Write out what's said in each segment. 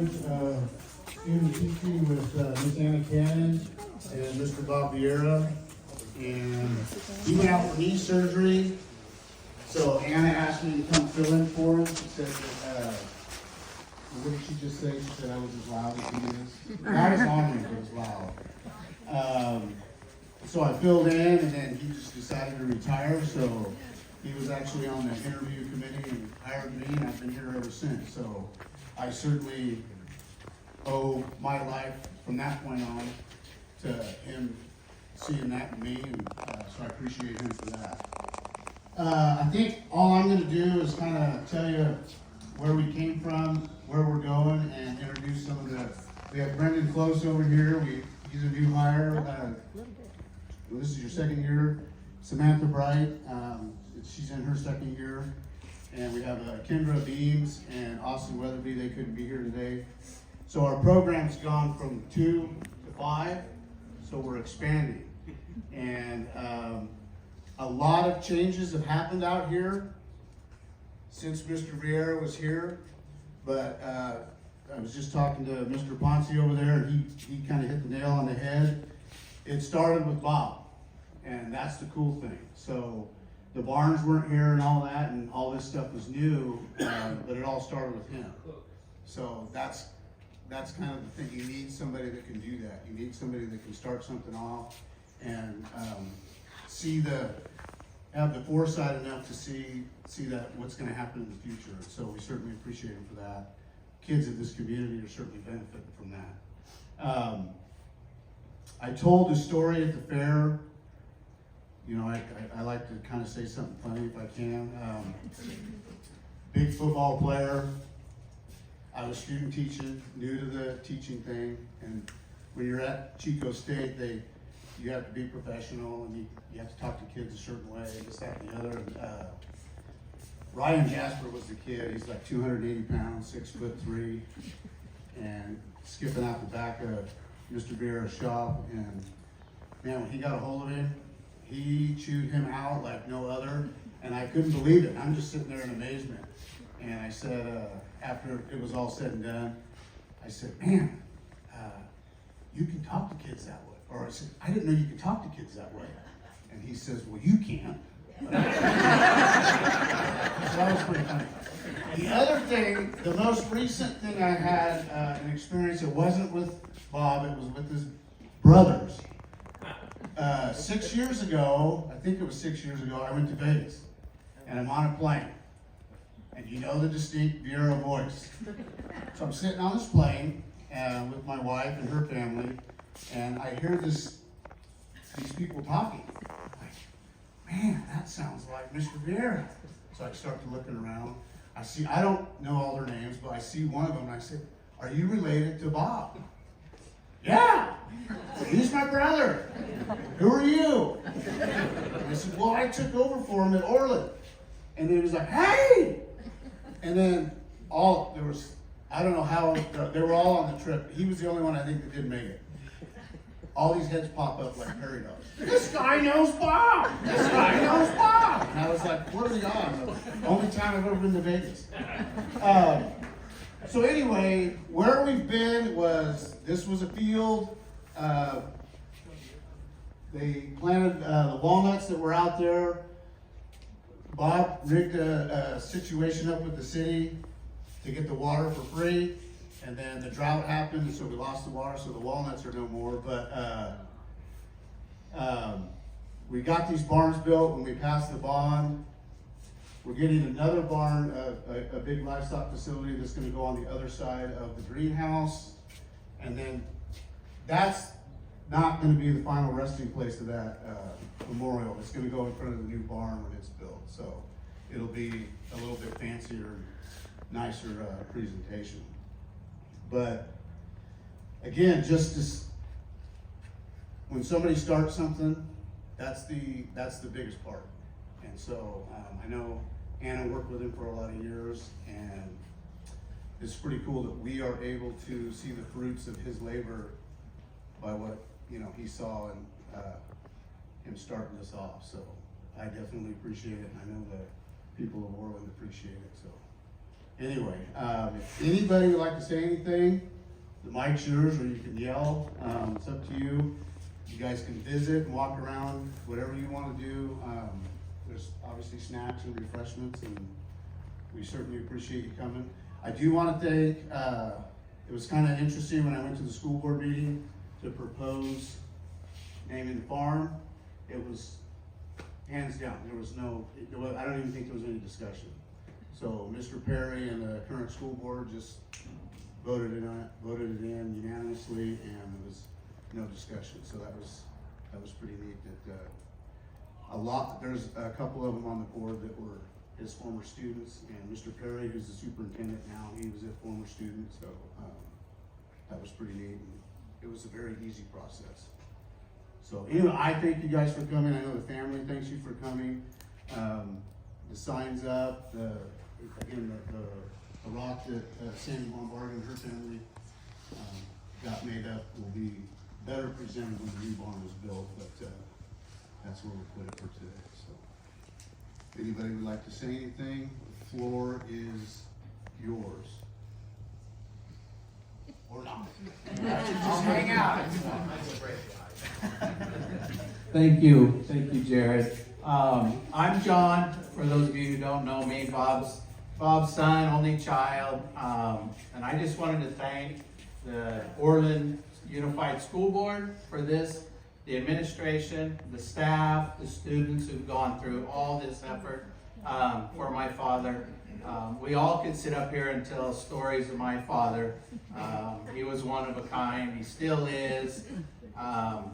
student teaching with Miss Anna Cannon and Mr. Bob Vierra. And he went out for knee surgery, so Anna asked me to come fill in for him. She said that, what did she just say? She said I was as loud as he is. Not as long as it was loud. So I filled in, and then he just decided to retire, so he was actually on the interview committee and hired me, and I've been here ever since. So I certainly owe my life from that point on to him seeing that in me, and so I appreciate him for that. I think all I'm going to do is kind of tell you where we came from, where we're going, and introduce some of the. We have Brendan Close over here. He's a new hire. This is your second year. Samantha Bright, she's in her second year. And we have Kendra Beams and Austin Weatherby. They couldn't be here today. So our program's gone from 2 to 5, so we're expanding. And a lot of changes have happened out here since Mr. Vierra was here. But I was just talking to Mr. Ponce over there, and he kind of hit the nail on the head. It started with Bob, and that's the cool thing. So the barns weren't here and all that, and all this stuff was new, but it all started with him. So that's kind of the thing. You need somebody that can do that. You need somebody that can start something off and have the foresight enough to see that what's going to happen in the future. So we certainly appreciate him for that. Kids in this community are certainly benefiting from that. I told the story at the fair. You know, I like to kind of say something funny if I can. Big football player. I was student teaching, new to the teaching thing, and when you're at Chico State, you have to be professional, and you have to talk to kids a certain way, this, that, and the other. And, Ryan Jasper was the kid. He's like 280 pounds, 6'3", and skipping out the back of Mr. Vierra's shop. And man, when he got a hold of him, he chewed him out like no other, and I couldn't believe it. I'm just sitting there in amazement. And I said, after it was all said and done, I said, man, you can talk to kids that way. Or I said, I didn't know you could talk to kids that way. And he says, well, you can't. So that was pretty funny. The other thing, the most recent thing I had an experience, it wasn't with Bob, it was with his brothers. 6 years ago, I think it was 6 years ago, I went to Vegas, and I'm on a plane. And you know the distinct Vierra voice. So I'm sitting on this plane with my wife and her family, and I hear these people talking. I'm like, man, that sounds like Mr. Vierra. So I start to looking around. I don't know all their names, but I see one of them, and I said, are you related to Bob? Yeah, he's my brother. Who are you? And I said, well, I took over for him at Orland. And he was like, hey! And then I don't know how, they were all on the trip. He was the only one I think that didn't make it. All these heads pop up like prairie dogs. This guy knows Bob! This guy knows Bob! And I was like, what are the odds? Only time I've ever been to Vegas. So anyway, where we've been this was a field. They planted the walnuts that were out there. Bob rigged a situation up with the city to get the water for free, and then the drought happened, and so we lost the water, so the walnuts are no more. But we got these barns built when we passed the bond. We're getting another barn, a big livestock facility that's going to go on the other side of the greenhouse, and then that's not going to be the final resting place of that memorial. It's going to go in front of the new barn when it's built, so it'll be a little bit fancier, nicer presentation. But again, when somebody starts something, that's the biggest part. And so I know Anna worked with him for a lot of years, and it's pretty cool that we are able to see the fruits of his labor by what he saw and him starting this off. So I definitely appreciate it, and I know the people of Orland appreciate it. So Anyway, if anybody would like to say anything, the mic's yours, or you can yell. It's up to you. You guys can visit and walk around, whatever you want to do. There's obviously snacks and refreshments, and we certainly appreciate you coming. I do want to thank, it was kind of interesting when I went to the school board meeting to propose naming the farm. It was hands down. There was no, I don't even think there was any discussion. So Mr. Perry and the current school board just voted it in unanimously, and there was no discussion. So that was pretty neat. That there's a couple of them on the board that were his former students, and Mr. Perry, who's the superintendent now, he was a former student. So that was pretty neat. And it was a very easy process. So anyway, I thank you guys for coming. I know the family thanks you for coming. The sign's up. The rock that Sandy Lombard and her family got made up will be better presented when the new barn was built, but that's where we'll put it for today. So if anybody would like to say anything, the floor is yours. Or not. Just hang out. Thank you, Jared. I'm John, for those of you who don't know me, Bob's son, only child, and I just wanted to thank the Orland Unified School Board for this, the administration, the staff, the students who've gone through all this effort for my father. We all could sit up here and tell stories of my father. He was one of a kind, he still is.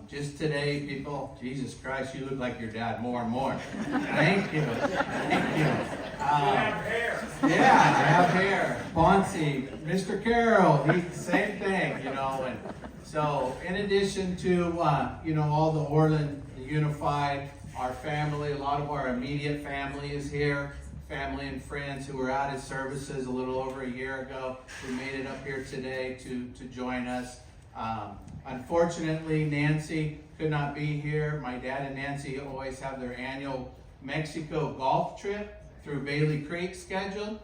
Just today, people, Jesus Christ, you look like your dad more and more. Thank you. Thank you. You have hair. Yeah, I have hair. Bonsi, Mr. Carroll, he's the same thing, you know. And so, in addition to, all the Orland, the Unified, our family, a lot of our immediate family is here. Family and friends who were out at services a little over a year ago, who made it up here today to join us. Unfortunately, Nancy could not be here. My dad and Nancy always have their annual Mexico golf trip through Bailey Creek scheduled.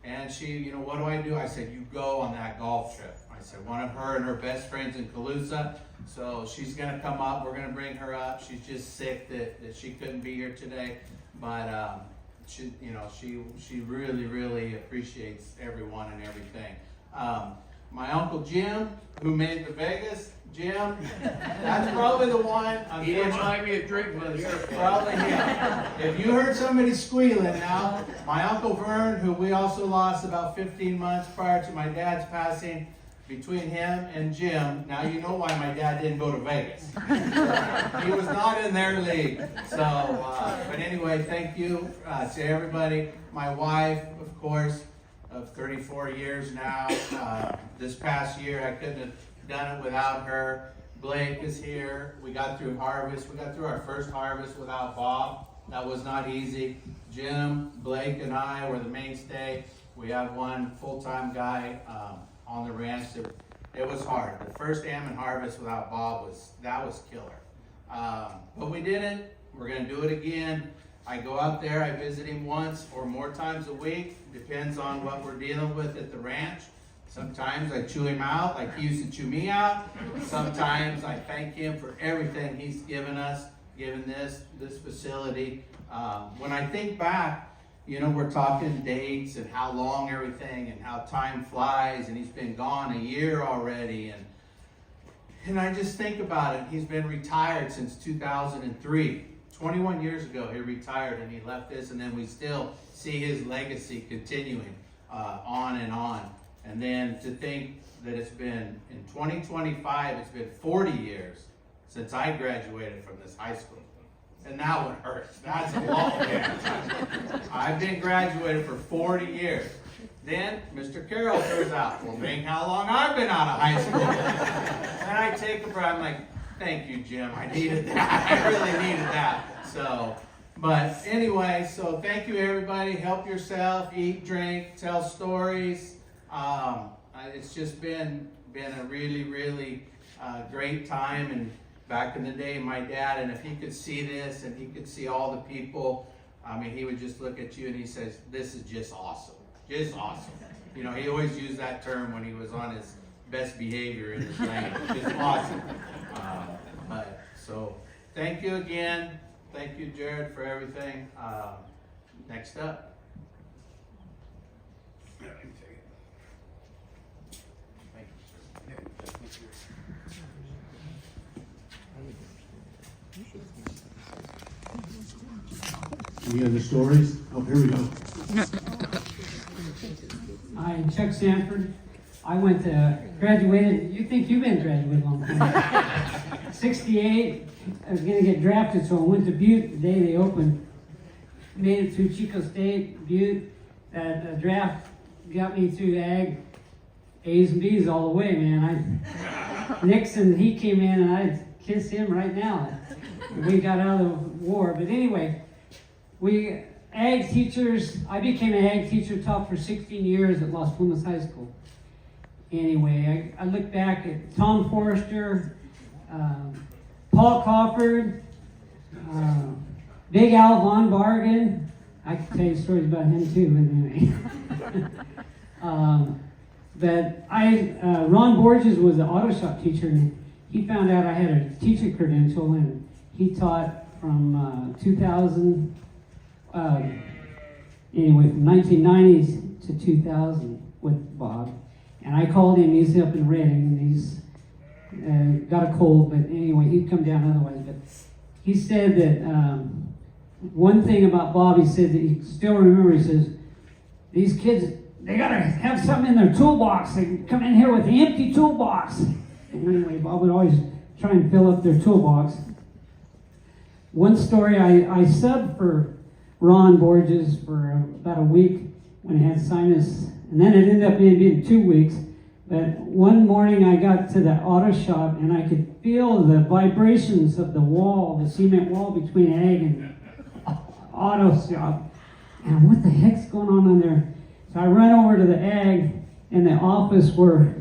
And she, what do? I said, you go on that golf trip. I said, one of her and her best friends in Calusa. So she's going to come up. We're going to bring her up. She's just sick that she couldn't be here today. But she really, really appreciates everyone and everything. My Uncle Jim, who made the Vegas, Jim, that's probably the one. He didn't buy me a drink with us. Probably him. If you heard somebody squealing now, my Uncle Vern, who we also lost about 15 months prior to my dad's passing, between him and Jim, now you know why my dad didn't go to Vegas. He was not in their league. So, but anyway, thank you to everybody. My wife, of course, of 34 years now. This past year, I couldn't have done it without her. Blake is here. We got through harvest. We got through our first harvest without Bob. That was not easy. Jim, Blake, and I were the mainstay. We have one full-time guy on the ranch. It was hard. The first almond harvest without Bob was killer. But we did it. We're going to do it again. I go out there, I visit him once or more times a week. Depends on what we're dealing with at the ranch. Sometimes I chew him out like he used to chew me out. Sometimes I thank him for everything he's given us, given this facility. When I think back, we're talking dates and how long everything and how time flies, and he's been gone a year already. And I just think about it. He's been retired since 2003. 21 years ago, he retired and he left this, and then we still see his legacy continuing on and on. And then to think that it's been, in 2025, it's been 40 years since I graduated from this high school. And that one hurts. That's a long time. I've been graduated for 40 years. Then Mr. Carroll turns out, well, think how long I've been out of high school. And I take a breath, I'm like, thank you, Jim. I needed that. I really needed that. So, but anyway, so thank you, everybody. Help yourself, eat, drink, tell stories. It's just been a really, really great time. And back in the day, my dad, and if he could see this and he could see all the people, he would just look at you and he says, this is just awesome. Just awesome. You know, he always used that term when he was on his best behavior in his lane. Just awesome. So thank you again. Thank you, Jared, for everything. Next up. Any other stories? Oh, here we go. Hi, Chuck Sanford. I went to, graduated, you think you've been graduated a long time. 68, I was gonna get drafted, so I went to Butte the day they opened. Made it through Chico State, Butte. That draft got me through ag, A's and B's all the way, man. Nixon, he came in and I'd kiss him right now. We got out of the war, but anyway, ag teachers, I became an ag teacher, taught for 16 years at Las Plumas High School. Anyway, I look back at Tom Forrester, Paul Crawford, Big Al Von Bargen. I could tell you stories about him too, but anyway. But Ron Borges was an auto shop teacher, and he found out I had a teacher credential, and he taught from 2000, anyway, from 1990s to 2000 with Bob. And I called him, he's up in Redding, and he's got a cold, but anyway, he'd come down otherwise. But he said that one thing about Bob, he said that he still remembers, he says, these kids, they gotta have something in their toolbox. They come in here with the empty toolbox. And anyway, Bob would always try and fill up their toolbox. One story, I subbed for Ron Borges for about a week when he had sinus, and then it ended up being 2 weeks. But one morning I got to the auto shop and I could feel the vibrations of the wall, the cement wall between ag and auto shop. And what the heck's going on in there? So I run over to the ag in the office where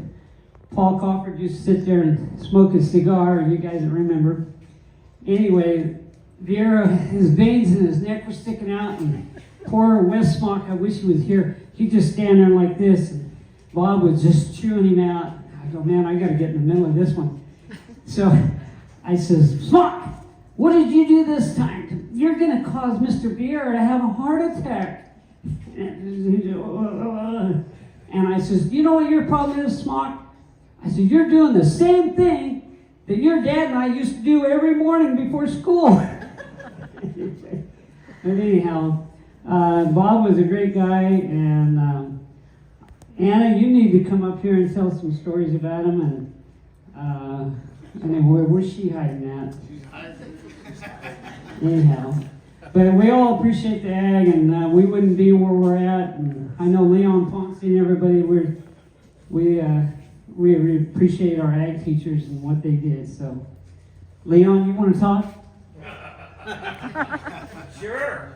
Paul Crawford used to sit there and smoke his cigar, you guys remember. Anyway, Vierra, his veins in his neck were sticking out, and poor Westmock, I wish he was here, he'd just stand there like this, and Bob was just chewing him out. I go, man, I gotta get in the middle of this one. So I says, Smock, what did you do this time? You're gonna cause Mr. Vierra to have a heart attack. And I says, you know what your problem is, Smock? I said, you're doing the same thing that your dad and I used to do every morning before school. But anyhow, Bob was a great guy, and Anna, you need to come up here and tell some stories about him. And anyway, where's she hiding at? Anyhow, but we all appreciate the ag, and we wouldn't be where we're at. And I know Leon Ponce and everybody, we appreciate our ag teachers and what they did. So, Leon, you want to talk? Sure.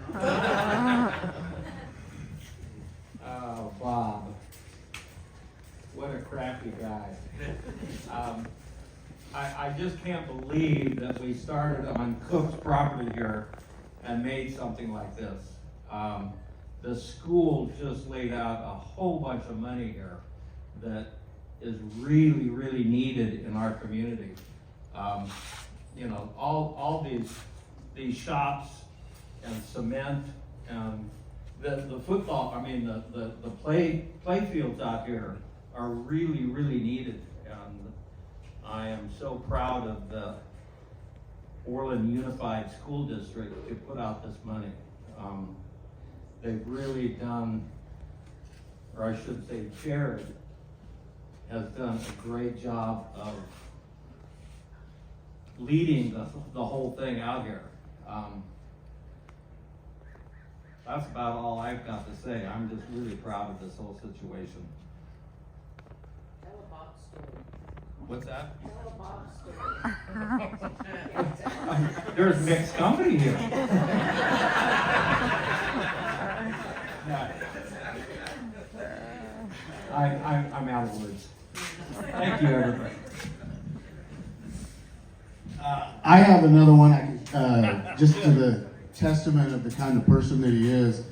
Oh, Bob. What a crappy guy. I just can't believe that we started on Cook's property here and made something like this. The school just laid out a whole bunch of money here that is really, really needed in our community. You know, all these shops and cement and the football, I mean the play fields out here are really, really needed. And I am so proud of the Orland Unified School District to put out this money. They've really done, or I should say Jared has done a great job of leading the whole thing out here. That's about all I've got to say. I'm just really proud of this whole situation. Tell a Bob story. What's that? Tell a Bob story. There's mixed company here. I'm out of words. Thank you, everybody. I have another one, just to the testament of the kind of person that he is.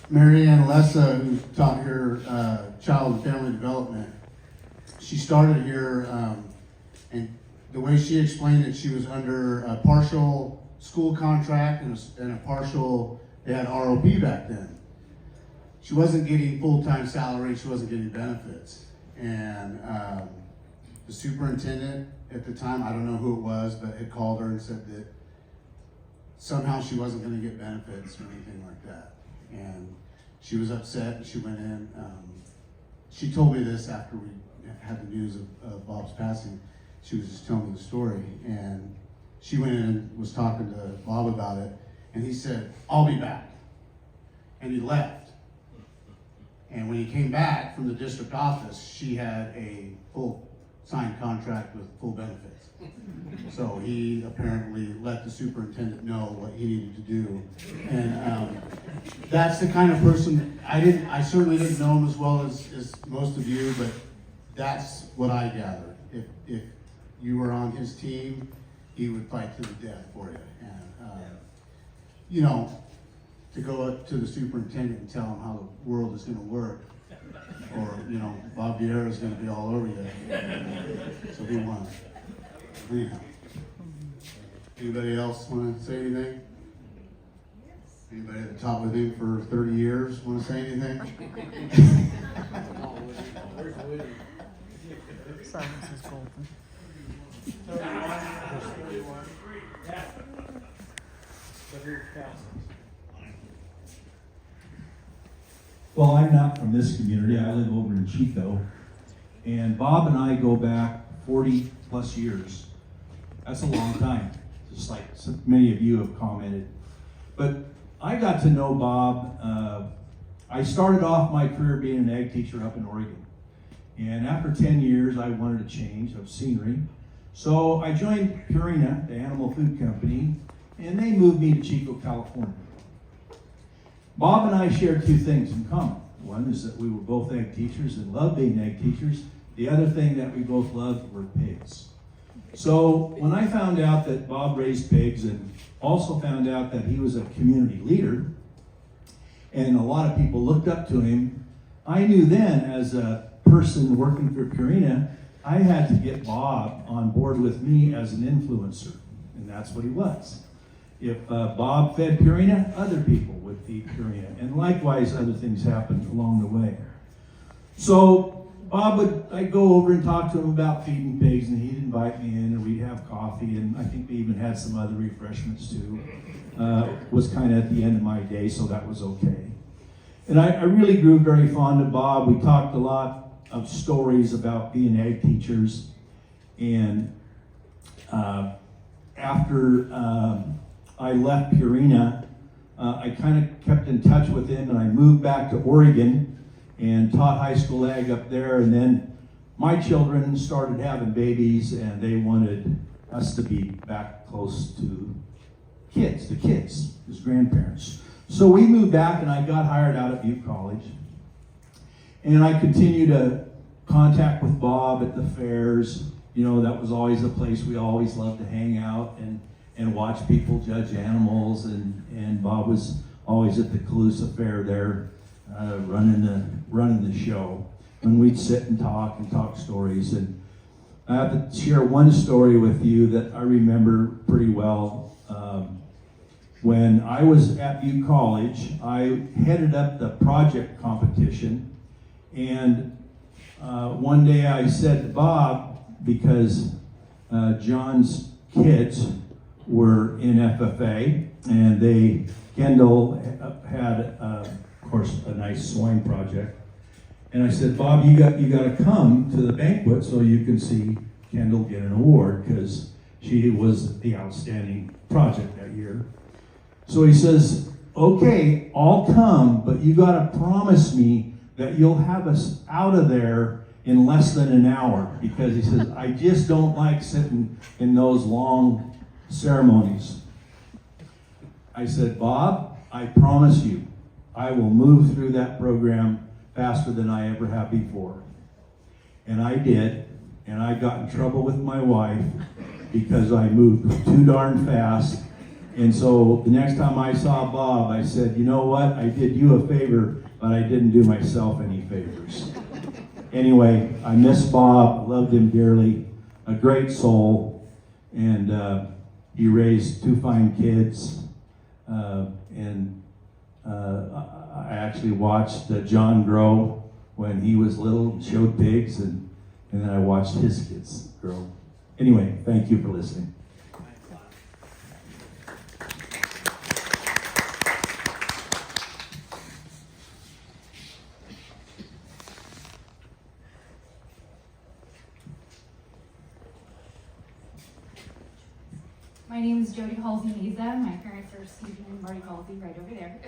Mary Ann Lessa, who taught here child and family development, she started here, and the way she explained it, she was under a partial school contract and a partial, they had ROP back then. She wasn't getting full-time salary, she wasn't getting benefits. And the superintendent at the time, I don't know who it was, but had called her and said that somehow she wasn't gonna get benefits or anything like that. And she was upset, and she went in. She told me this after we had the news of Bob's passing. She was just telling me the story, and she went in and was talking to Bob about it, and he said, "I'll be back." And he left. And when he came back from the district office, she had a full signed contract with full benefits. So he apparently let the superintendent know what he needed to do. And that's the kind of person, I certainly didn't know him as well as most of you, but that's what I gathered. If you were on his team, he would fight to the death for you. And, to go up to the superintendent and tell him how the world is gonna work, or, Bob Vierra is gonna be all over you. So he won. Anyhow. Anybody else wanna say anything? Anybody at the top with him for 30 years wanna say anything? Silence is golden. Well, I'm not from this community. I live over in Chico. And Bob and I go back 40 plus years. That's a long time, just like so many of you have commented. But I got to know Bob. I started off my career being an ag teacher up in Oregon. And after 10 years, I wanted a change of scenery. So I joined Purina, the animal food company, and they moved me to Chico, California. Bob and I shared two things in common. One is that we were both ag teachers and loved being ag teachers. The other thing that we both loved were pigs. So when I found out that Bob raised pigs and also found out that he was a community leader and a lot of people looked up to him, I knew then as a person working for Purina, I had to get Bob on board with me as an influencer, and that's what he was. If Bob fed Purina, other people would feed Purina, and likewise other things happened along the way. So I'd go over and talk to him about feeding pigs, and he'd invite me in, and we'd have coffee, and I think we even had some other refreshments too. Was kind of at the end of my day, so that was okay. And I really grew very fond of Bob. We talked a lot of stories about being ag teachers, and after I left Purina, I kind of kept in touch with him, and I moved back to Oregon and taught high school ag up there. And then my children started having babies, and they wanted us to be back close to the kids, as grandparents. So we moved back, and I got hired out at Butte College. And I continued to contact with Bob at the fairs. That was always a place we always loved to hang out and watch people judge animals, and Bob was always at the Calusa Fair there, running the show. And we'd sit and talk stories. And I have to share one story with you that I remember pretty well. When I was at Butte College, I headed up the project competition, and one day I said to Bob, because John's kids were in FFA, and Kendall had, of course, a nice swine project. And I said, Bob, you got to come to the banquet so you can see Kendall get an award, because she was the outstanding project that year. So he says, okay, I'll come, but you got to promise me that you'll have us out of there in less than an hour, because he says, I just don't like sitting in those long ceremonies. I said, Bob, I promise you, I will move through that program faster than I ever have before. And I did, and I got in trouble with my wife because I moved too darn fast, And so the next time I saw Bob, I said, you know what? I did you a favor, but I didn't do myself any favors. Anyway, I miss Bob, loved him dearly, a great soul, and he raised 2 fine kids. I actually watched John grow when he was little, showed pigs, and then I watched his kids grow. Anyway, thank you for listening. My name is Jody Halsey-Meza. My parents are Stephen and Marty Halsey right over there.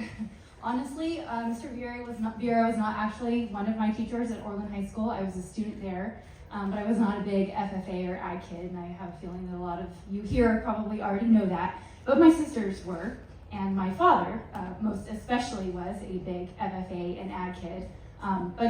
Honestly, Mr. Vierra was not actually one of my teachers at Orland High School. I was a student there, but I was not a big FFA or ag kid, and I have a feeling that a lot of you here probably already know that. But my sisters were, and my father, most especially, was a big FFA and ag kid. But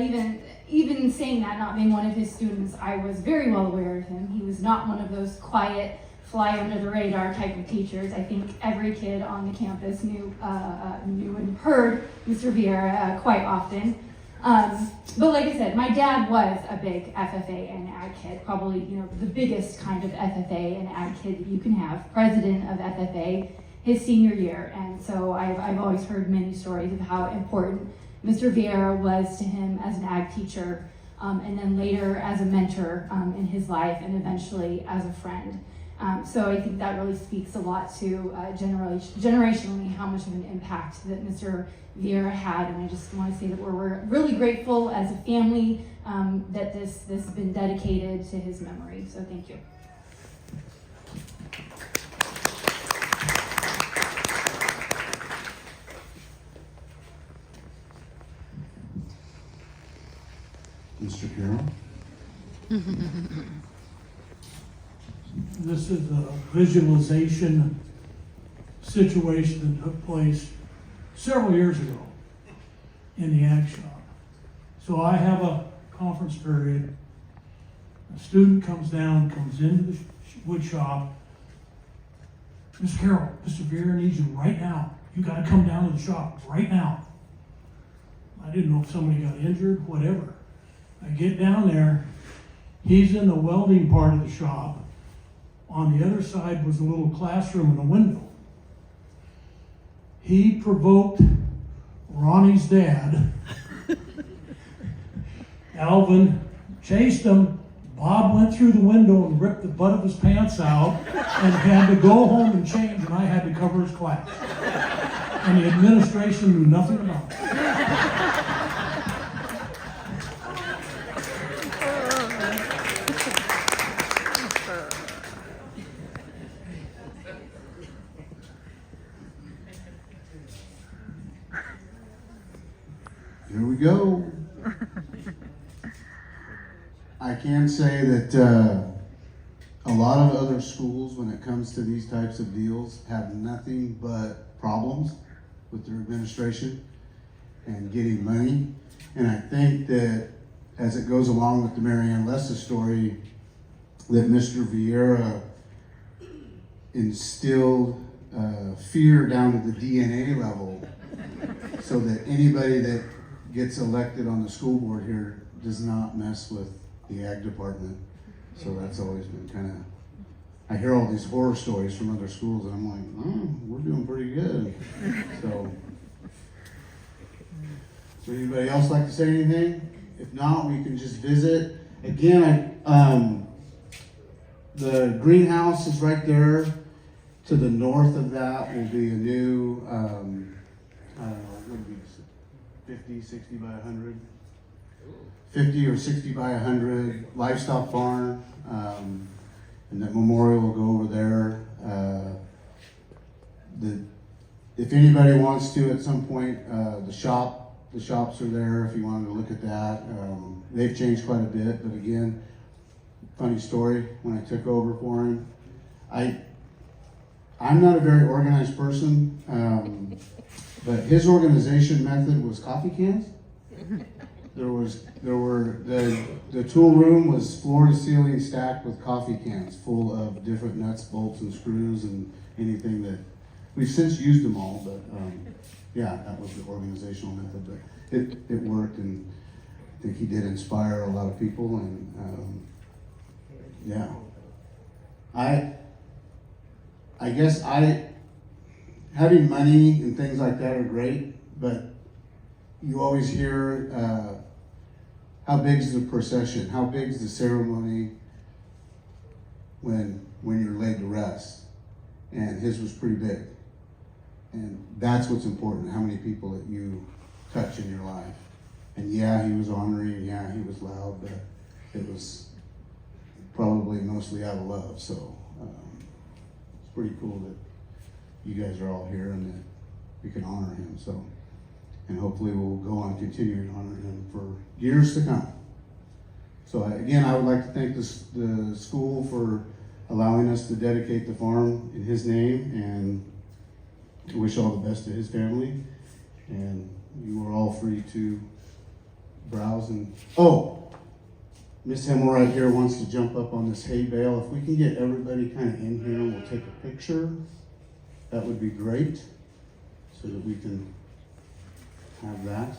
even saying that, not being one of his students, I was very well aware of him. He was not one of those quiet, fly under the radar type of teachers. I think every kid on the campus knew and heard Mr. Vierra quite often. But like I said, my dad was a big FFA and ag kid, probably the biggest kind of FFA and ag kid that you can have, president of FFA his senior year. And so I've always heard many stories of how important Mr. Vierra was to him as an ag teacher, and then later as a mentor in his life, and eventually as a friend. So I think that really speaks a lot to generationally how much of an impact that Mr. Vierra had, and I just want to say that we're really grateful as a family that this has been dedicated to his memory. So thank you. Mr. Carroll? This is a visualization situation that took place several years ago in the ag shop. So I have a conference period. A student comes into the wood shop. Mr. Carroll, Mr. Vierra needs you right now. You got to come down to the shop right now. I didn't know if somebody got injured, whatever. I get down there. He's in the welding part of the shop. On the other side was a little classroom and a window. He provoked Ronnie's dad. Alvin chased him. Bob went through the window and ripped the butt of his pants out and had to go home and change, and I had to cover his class. And the administration knew nothing about it. Here we go. I can say that a lot of other schools, when it comes to these types of deals, have nothing but problems with their administration and getting money. And I think that as it goes along with the Marianne Lessa story, that Mr. Vierra instilled fear down to the DNA level so that anybody that gets elected on the school board here does not mess with the ag department. So that's always been kind of, I hear all these horror stories from other schools and I'm like, oh, we're doing pretty good. So, would anybody else like to say anything? If not, we can just visit. Again, the greenhouse is right there. To the north of that will be a new, what would be 50, 60 by 100, 50 or 60 by 100 livestock barn, and that memorial will go over there. If anybody wants to at some point, the shops are there if you wanted to look at that. They've changed quite a bit, but again, funny story, when I took over for him, I'm not a very organized person, but his organization method was coffee cans. The tool room was floor to ceiling stacked with coffee cans full of different nuts, bolts, and screws, and anything that we've since used them all, but, yeah, that was the organizational method, but it worked, and I think he did inspire a lot of people, and, yeah. I guess having money and things like that are great, but you always hear, how big's the procession? How big's the ceremony when you're laid to rest? And his was pretty big. And that's what's important, how many people that you touch in your life. And yeah, he was ornery, and yeah, he was loud, but it was probably mostly out of love. So it's pretty cool that you guys are all here and that we can honor him. So, and hopefully we'll go on continuing to honor him for years to come. So again, I would like to thank the school for allowing us to dedicate the farm in his name, and to wish all the best to his family. And you are all free to browse and, oh, Miss Hemmel right here wants to jump up on this hay bale. If we can get everybody kind of in here and we'll take a picture, that would be great, so that we can have that.